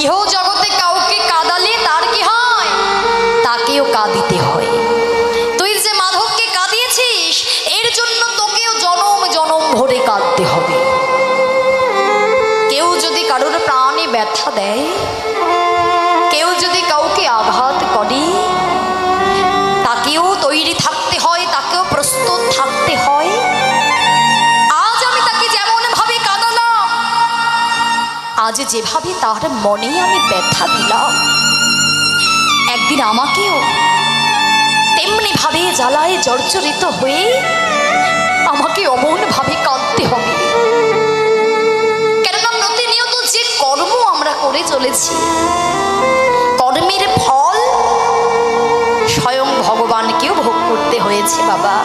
ইহ জগতে কাউকে কাঁদালে তার কি হয়? তাকেও কাঁদিতে হয়। তুই যে মাধবকে কাঁদিয়েছিস এর জন্য তোকেও জনম জনম ভরে কাঁদতে হবে। কেউ যদি কারোর প্রাণে ব্যথা দেয়, কেউ যদি কাউকে আঘাত করে, তাকেও তৈরি থাকতে হয়, তাকেও প্রস্তুত থাকতে হয়। আজ আমি তাকে যেমন ভাবে কাঁদালাম, আজ যেভাবে তার মনে আমি ব্যথা দিলাম, একদিন আমাকেও তেমনি ভাবে জ্বালায় জর্জরিত হয়ে আমাকে অমন ভাবে কাঁদতে হবে। কেননা প্রতিনিয়ত যে কর্ম আমরা করে চলেছি, কর্মের ফল স্বয়ং ভগবানকেও ভোগ করতে হয়েছে বাবা।